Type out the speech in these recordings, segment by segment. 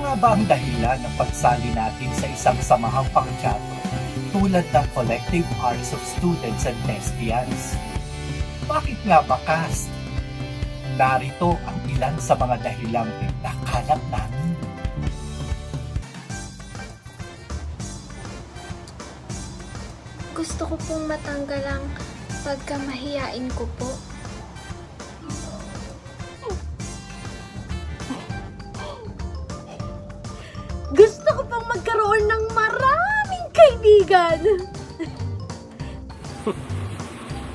nga ba ang dahilan ng pagsali natin sa isang samahang pangtiyatro tulad ng Collective Arts of Students and Thespians? Bakit nga ba cast? Narito ang ilan sa mga dahilang nakalap namin. Gusto ko pong matanggal ang pagkamahiyain ko po. Gusto ko pang magkaroon ng maraming kaibigan.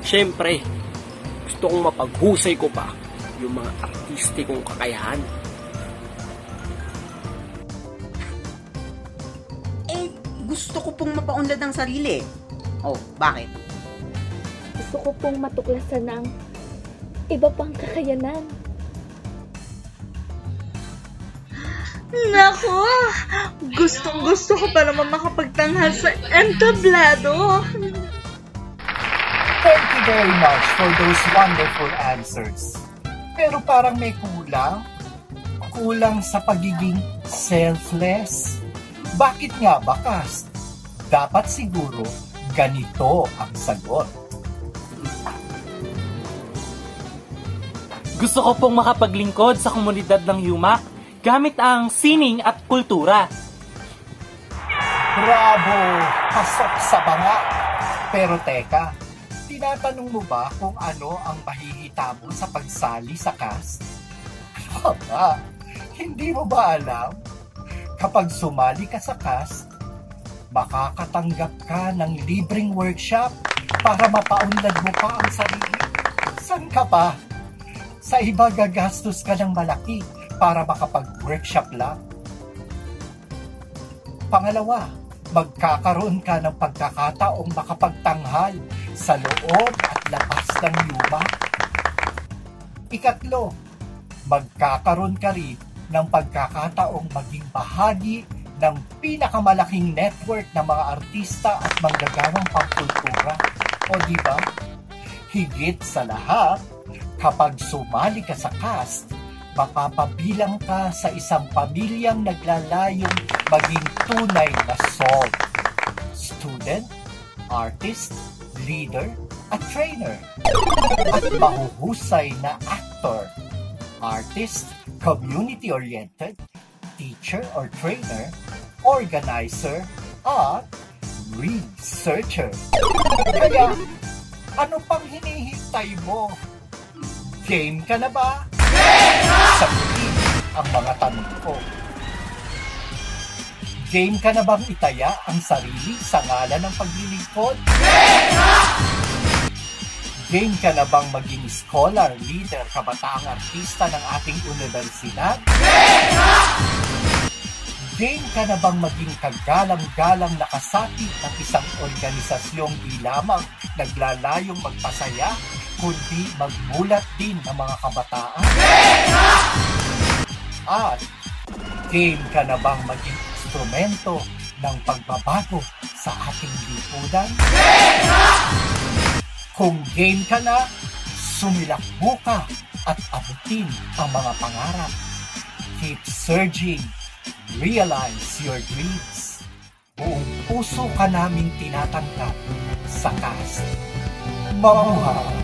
Siyempre, gusto kong mapaghusay ko pa yung mga artistikong kakayahan. Gusto ko pong mapaunlad ng sarili. Oh, bakit? Gusto ko pong matuklasan ng iba pang kakayanan. Nako, gustong-gusto ko pa naman makapagtanghal sa entablado. Thank you very much for those wonderful answers. Pero parang may kulang. Kulang sa pagiging selfless. Bakit nga ba, cast? Dapat siguro ganito ang sagot. Gusto ko pong makapaglingkod sa komunidad ng Yumak gamit ang sining at kultura. Bravo! Pasok sa banga! Pero teka, tinatanong mo ba kung ano ang mahihita mo sa pagsali sa cast? Ano ba? Hindi mo ba alam? Kapag sumali ka sa cast, makakatanggap ka ng libreng workshop para mapaunlad mo pa ang sarili. San ka pa? Sa iba gagastos ka ng malaki para makapag-workshop lang. Pangalawa, magkakaroon ka ng pagkakataong makapagtanghal sa loob at labas ng Yumak. Ikatlo, magkakaroon ka rin ng pagkakataong maging bahagi ng pinakamalaking network ng mga artista at manggagawang pangkultura. O di ba? Higit sa lahat, kapag sumali ka sa cast, mapapabilang ka sa isang pamilyang naglalayong maging tunay na soul. Student, artist, leader, at trainer. At mahuhusay na actor, artist, community-oriented, teacher or trainer, organizer, at researcher. Kaya, ano pang hinihintay mo? Game ka na ba? Sagutin ang mga tanong ko. Game ka na bang itaya ang sarili sa ngalan ng paglilingkod? Game ka na bang maging scholar, leader, kabataang artista ng ating universidad? Game ka na bang maging kagalang-galang na kasapi ng isang organisasyong di lamang naglalayong magpasaya, kundi magmulat din ng mga kabataan? At game ka na bang maging instrumento ng pagbabago sa ating lipunan? Kung game ka na, sumilakbo ka at abutin ang mga pangarap. Keep surging. Realize your dreams. Buong puso ka naming tinatanggap sa cast. Mabuhay!